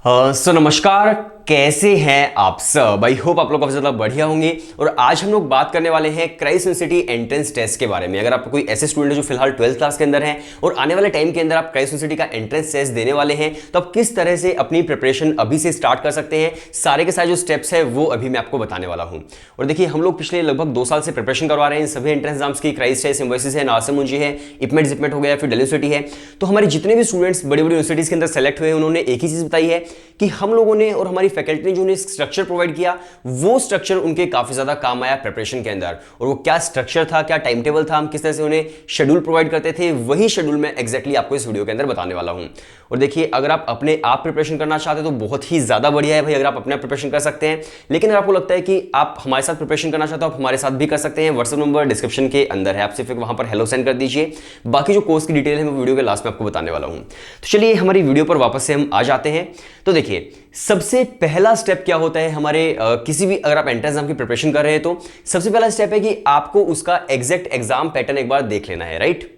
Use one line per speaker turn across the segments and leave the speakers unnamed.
नमस्कार, कैसे हैं आप सब। आई होप आप लोग काफी ज्यादा बढ़िया होंगे। और आज हम लोग बात करने वाले हैं क्राइस्ट यूनिवर्सिटी एंट्रेंस टेस्ट के बारे में। अगर आप कोई ऐसे स्टूडेंट है जो फिलहाल 12th क्लास के अंदर हैं और आने वाले टाइम के अंदर आप क्राइस्ट यूनिवर्सिटी का एंट्रेंस टेस्ट देने वाले हैं, तो आप किस तरह से अपनी प्रिपरेशन अभी से स्टार्ट कर सकते हैं, सारे के सारे जो स्टेप्स है वो अभी मैं आपको बताने वाला हूं। और देखिए, हम लोग पिछले लगभग 2 साल से प्रिपरेशन करवा रहे हैं सभी एंट्रेंस एग्जाम्स की। क्राइस्ट है, सिम्बायोसिस है, नासम मुंजी है, इपमेट जिपमेट हो गया, फिर दिल्ली यूनिवर्सिटी है। तो हमारे जितने भी स्टूडेंट्स बड़ी बड़ी यूनिवर्सिटीज के अंदर सेलेक्ट हुए, उन्होंने एक ही चीज बताई है कि हम लोगों ने और हमारी फैकल्टी ने जो उन्हें स्ट्रक्चर प्रोवाइड किया, वो स्ट्रक्चर उनके काफी ज्यादा काम आया प्रिपरेशन के अंदर। और वो क्या स्ट्रक्चर था, क्या टाइम टेबल था, हम किस तरह से उन्हें शेड्यूल प्रोवाइड करते थे, वही शेड्यूल मैं एग्जैक्टली आपको इस वीडियो के अंदर बताने वाला हूं। और देखिए, अगर आप अपने आप प्रिपरेशन करना चाहते हैं तो बहुत ही ज्यादा बढ़िया है भाई, अगर आप अपने आप प्रिपरेशन कर सकते हैं। लेकिन अगर आपको लगता है कि आप हमारे साथ प्रिपरेशन करना चाहते हो, आप हमारे साथ भी कर सकते हैं। व्हाट्सएप नंबर डिस्क्रिप्शन के अंदर है, आप सिर्फ वहां पर हेलो सेंड कर दीजिए। बाकी जो कोर्स की डिटेल है मैं वीडियो के लास्ट में आपको बताने वाला हूं। तो चलिए हमारी वीडियो पर वापस से हम आ जाते हैं। तो देखिए, सबसे पहला स्टेप क्या होता है हमारे किसी भी, अगर आप एंट्रेंस एग्जाम की प्रिपरेशन कर रहे हैं तो सबसे पहला स्टेप है कि आपको उसका एग्जैक्ट एग्जाम पैटर्न एक बार देख लेना है, राइट।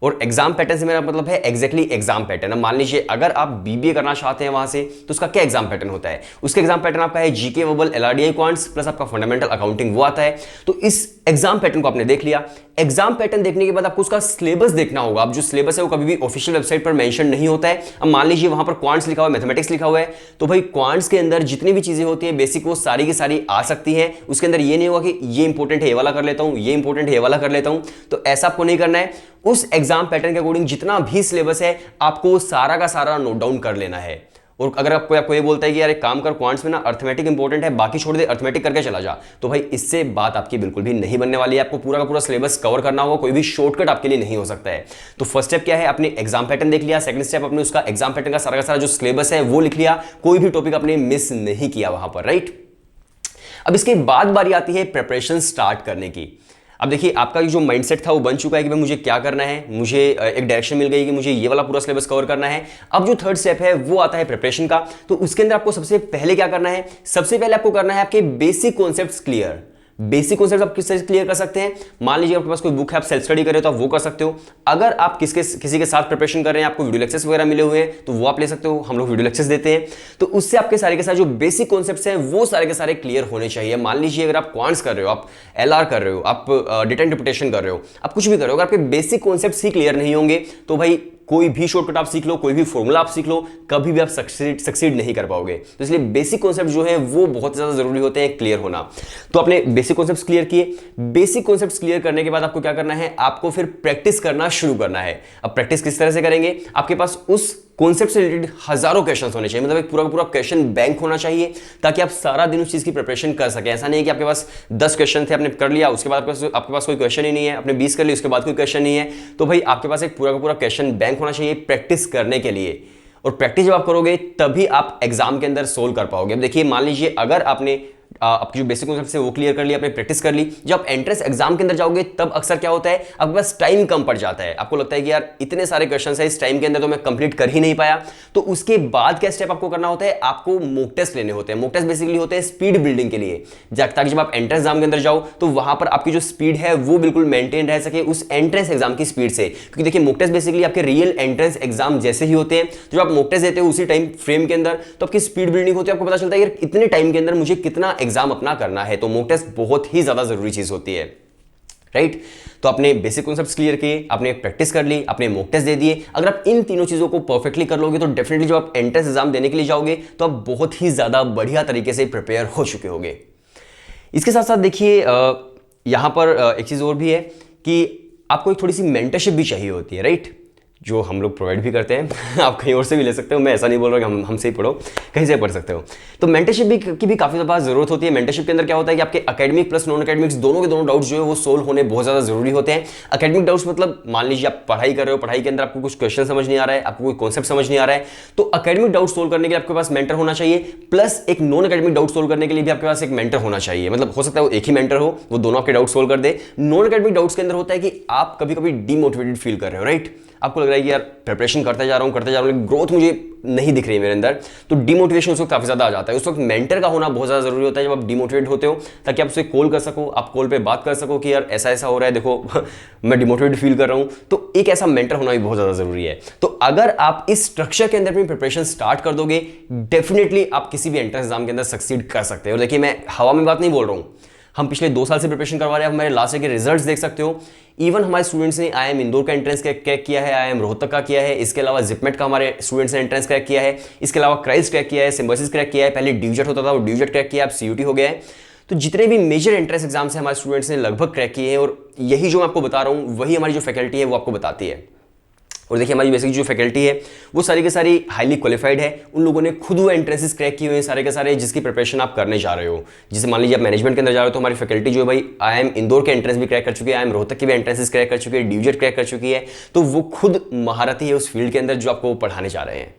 और एग्जाम पैटर्न से मेरा मतलब है एग्जैक्टली एग्जाम पैटर्न। अब मान लीजिए अगर आप बीबीए करना चाहते हैं वहां से, तो उसका क्या एग्जाम पैटर्न होता है। उसका एग्जाम पैटर्न आपका है GK, verbal, LRDI, quants plus आपका फंडामेंटल अकाउंटिंग, वो आता है। तो इस एग्जाम पैटर्न को आपने देख लिया। एग्जाम पैटर्न देखने के बाद आपको उसका सिलेबस देखना होगा। अब जो सिलेबस है वो कभी भी ऑफिशियल वेबसाइट पर मेंशन नहीं होता है। अब मान लीजिए वहां पर क्वांट्स लिखा हुआ है, मैथमेटिक्स लिखा हुआ है, तो भाई क्वांट्स के अंदर जितनी भी चीजें होती है बेसिक, वो सारी की सारी आ सकती हैं। उसके अंदर ये नहीं होगा कि ये इंपॉर्टेंट है ये वाला कर लेता हूं, ये इंपॉर्टेंट है ये वाला कर लेता हूं। तो ऐसा आपको नहीं करना है। उस एग्जाम पैटर्न के अकॉर्डिंग जितना भी सिलेबस है आपको सारा का सारा नोट डाउन कर लेना है। और अगर आपको ये बोलता है कि यार एक काम कर, क्वांट्स में ना अर्थमेटिक इंपॉर्टेंट है, बाकी छोड़ दे, अर्थमेटिक करके चला जा, तो भाई इससे बात आपकी बिल्कुल भी नहीं बनने वाली है। आपको पूरा का पूरा सिलेबस कवर करना होगा, कोई भी शॉर्टकट आपके लिए नहीं हो सकता है। तो फर्स्ट स्टेप क्या है, आपने एग्जाम पैटर्न देख लिया। सेकंड स्टेप, आपने उसका एग्जाम पैटर्न का सारा जो सिलेबस है वो लिख लिया। कोई भी टॉपिक आपने मिस नहीं किया वहां पर, राइट। अब इसके बाद बारी आती है प्रिपरेशन स्टार्ट करने की। अब देखिए, आपका जो माइंडसेट था वो बन चुका है कि भाई मुझे क्या करना है, मुझे एक डायरेक्शन मिल गई कि मुझे ये वाला पूरा सिलेबस कवर करना है। अब जो थर्ड स्टेप है वो आता है प्रिपरेशन का। तो उसके अंदर आपको सबसे पहले क्या करना है, सबसे पहले आपको करना है आपके basic concepts clear. Basic concept आप किस तरह से क्लियर कर सकते हैं। मान लीजिए आपके पास कोई बुक है, आप सेल्फ स्टडी कर रहे हो तो आप वो कर सकते हो। अगर आप किसी के साथ प्रिपरेशन कर रहे हैं, आपको वीडियो लेक्चर्स वगैरह मिले हुए हैं, तो वो आप ले सकते हो। हम लोग वीडियो लेक्चर्स देते हैं, तो उससे आपके सारे के सारे जो बेसिक कॉन्सेप्ट्स हैं वो सारे के सारे क्लियर होने चाहिए। मान लीजिए अगर आप क्वांट्स कर रहे हो, आप एलआर कर रहे हो, आप डेटा इंटरप्रिटेशन कर रहे हो, आप कुछ भी कर रहे हो, अगर आपके बेसिक कॉन्सेप्ट्स ही क्लियर नहीं होंगे तो भाई कोई भी शॉर्टकट आप सीख लो, कोई भी फॉर्मूला आप सीख लो, कभी भी आप सक्सीड नहीं कर पाओगे। तो इसलिए बेसिक कॉन्सेप्ट जो है वो बहुत ज्यादा जरूरी होते हैं क्लियर होना। तो आपने बेसिक कॉन्सेप्ट्स क्लियर किए। बेसिक कॉन्सेप्ट्स क्लियर करने के बाद आपको क्या करना है, आपको फिर प्रैक्टिस करना शुरू करना है। अब प्रैक्टिस किस तरह से करेंगे, आपके पास उस कॉन्सेप्ट से रिलेटेड हजारों क्वेश्चंस होने चाहिए, मतलब एक पूरा पूरा क्वेश्चन बैंक होना चाहिए, ताकि आप सारा दिन उस चीज की प्रिपरेशन कर सकें। ऐसा नहीं है कि आपके पास 10 क्वेश्चन थे, आपने कर लिया, उसके बाद आपके पास कोई क्वेश्चन ही नहीं है, आपने 20 कर लिया, उसके बाद कोई क्वेश्चन नहीं है। तो भाई आपके पास एक पूरा का पूरा क्वेश्चन बैंक होना चाहिए प्रैक्टिस करने के लिए। और प्रैक्टिस जब आप करोगे तभी आप एग्जाम के अंदर सोल्व कर पाओगे। अब देखिए, मान लीजिए अगर आपने आपकी जो बेसिक कॉन्सेप्ट है वो क्लियर कर लिया, आपने प्रैक्टिस कर ली, जब आप एंट्रेंस एग्जाम के अंदर जाओगे तब अक्सर क्या होता है, आपके पास टाइम कम पड़ जाता है। आपको लगता है कि यार इतने सारे क्वेश्चंस हैं, इस टाइम के अंदर तो मैं कंप्लीट कर ही नहीं पाया। तो उसके बाद क्या स्टेप आपको करना होता है, आपको मॉक टेस्ट लेने होते हैं। मॉक टेस्ट बेसिकली होते हैं स्पीड बिल्डिंग के लिए, ताकि जब आप एंट्रेंस एग्जाम के अंदर जाओ तो वहां पर आपकी जो स्पीड है वो बिल्कुल मेंटेन रह सके उस एंट्रेंस एग्जाम की स्पीड से। क्योंकि देखिए, मॉक टेस्ट बेसिकली आपके रियल एंट्रेंस एग्जाम जैसे ही होते हैं। जब आप मॉक टेस्ट देते हो उसी टाइम फ्रेम के अंदर, तो आपकी स्पीड बिल्डिंग होती है, आपको पता चलता है यार इतने टाइम के अंदर मुझे कितना एग्जाम अपना करना है। तो मॉक टेस्ट बहुत ही ज्यादा जरूरी चीज होती है, राइट। तो आपने बेसिक कॉन्सेप्ट्स क्लियर किए, आपने प्रैक्टिस कर ली, आपने मॉक टेस्ट दे दिए। अगर आप इन तीनों चीजों को परफेक्टली कर लोगे तो डेफिनेटली जब आप एंट्रेंस एग्जाम देने के लिए जाओगे तो आप बहुत ही ज्यादा बढ़िया तरीके से प्रिपेयर हो चुके होंगे। इसके साथ साथ देखिए, यहां पर एक चीज और भी है कि आपको एक थोड़ी सी मेंटरशिप भी चाहिए होती है, राइट, जो हम लोग प्रोवाइड भी करते हैं। आप कहीं और से भी ले सकते हो, मैं ऐसा नहीं बोल रहा कि हमसे ही पढ़ो, कहीं से पढ़ सकते हो। तो मेंटरशिप की भी काफ़ी ज़्यादा जरूरत होती है। मेंटरशिप के अंदर क्या होता है कि आपके एकेडमिक प्लस नॉन एकेडमिक्स दोनों के दोनों डाउट्स जो है वो सोल्व होने बहुत ज़्यादा जरूरी होते हैं। एकेडमिक डाउट्स मतलब मान लीजिए आप पढ़ाई कर रहे हो, पढ़ाई के अंदर आपको कुछ क्वेश्चन समझ नहीं आ रहा है, आपको कोई कॉन्सेप्ट समझ नहीं आ रहा है, तो एकेडमिक डाउट सोल्व करने के लिए आपके पास मेंटर होना चाहिए। प्लस एक नॉन एकेडमिक डाउट सोल्व करने के लिए भी आपके पास एक मेंटर होना चाहिए। मतलब हो सकता है वो एक ही मेंटर हो, वो दोनों आपके डाउट सोल्व कर दे। नॉन एकेडमिक डाउट्स के अंदर होता है कि आप कभी कभी डीमोटिवेटेड फील कर रहे हो, राइट। आपको लग रहा है कि यार प्रिपरेशन करते जा रहा हूं लेकिन ग्रोथ मुझे नहीं दिख रही है मेरे अंदर, तो डिमोटिवेशन उस वक्त काफी ज्यादा आ जाता है। उस वक्त मेंटर का होना बहुत ज्यादा जरूरी होता है जब आप डिमोटिवेट होते हो, ताकि आप उसे कॉल कर सको, आप कॉल पे बात कर सको कि यार ऐसा ऐसा हो रहा है, देखो मैं डिमोटिवेट फील कर रहा हूं। तो एक ऐसा मेंटर होना भी बहुत ज्यादा जरूरी है। तो अगर आप इस स्ट्रक्चर के अंदर अपनी प्रिपरेशन स्टार्ट कर दोगे, डेफिनेटली आप किसी भी एंट्रेंस एग्जाम के अंदर सक्सीड कर सकते हो। और देखिए, मैं हवा में बात नहीं बोल रहा हूं, हम पिछले 2 साल से प्रिपरेशन करवा रहे हैं। आप हमारे लास्ट ईयर के रिजल्ट्स देख सकते हो। इवन हमारे स्टूडेंट्स ने IIM इंदौर का एंट्रेंस क्रैक किया है, IIM रोहतक का किया है, इसके अलावा जिपमेट का हमारे स्टूडेंट्स ने एंट्रेंस क्रैक किया है, इसके अलावा क्राइस्ट क्रैक किया है, सिम्बोसिस क्रैक किया है, पहले ड्यूजेट होता था वो ड्यूजेट क्रैक किया, अब CUT हो गया है। तो जितने भी मेजर एंट्रेंस एग्जाम्स हैं हमारे स्टूडेंट्स ने लगभग क्रैक किए हैं, और यही जो मैं आपको बता रहा हूँ वही हमारी जो फैकल्टी है वो आपको बताती है। और देखिए, हमारी बेसिक जो फैकल्टी है वो सारी के सारी हाईली क्वालिफाइड है। उन लोगों ने खुद वो एंट्रेंसेस क्रैक किए हुए हैं सारे के सारे, जिसकी प्रिपरेशन आप करने जा रहे हो। जैसे मान लीजिए आप मैनेजमेंट के अंदर जा रहे हो, तो हमारी फैकल्टी जो है भाई IIM इंदौर के एंट्रेंस भी क्रैक कर चुकी है, IIM रोहतक की भी एंट्रेंसेस क्रैक कर चुकी है, ड्यूजेट क्रैक कर चुकी है। तो वो खुद महारथी है उस फील्ड के अंदर जो आपको पढ़ाने जा रहे हैं।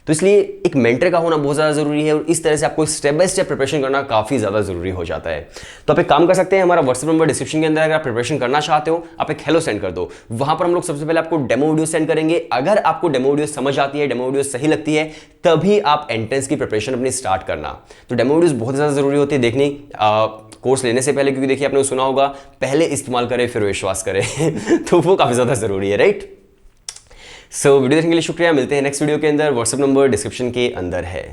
तो इसलिए एक मेंटर का होना बहुत ज़्यादा ज़रूरी है, और इस तरह से आपको स्टेप बाय स्टेप प्रिपरेशन करना काफ़ी ज़्यादा ज़रूरी हो जाता है। तो आप एक काम कर सकते हैं, हमारा व्हाट्सएप नंबर डिस्क्रिप्शन के अंदर, अगर आप प्रिपरेशन करना चाहते हो आप एक हेलो सेंड कर दो। वहाँ पर हम लोग सबसे पहले आपको डेमो वीडियो सेंड करेंगे। अगर आपको डेमो वीडियो समझ आती है, डेमो वीडियो सही लगती है, तभी आप एंट्रेंस की प्रिपरेशन अपनी स्टार्ट करना। तो डेमो वीडियोस बहुत ज़्यादा ज़रूरी होती है देखनी कोर्स लेने से पहले, क्योंकि देखिए आपने सुना होगा पहले इस्तेमाल करें फिर विश्वास करें तो वो काफ़ी ज़्यादा ज़रूरी है, राइट। वीडियो देखने के लिए शुक्रिया। मिलते हैं नेक्स्ट वीडियो के अंदर। व्हाट्सएप नंबर डिस्क्रिप्शन के अंदर है।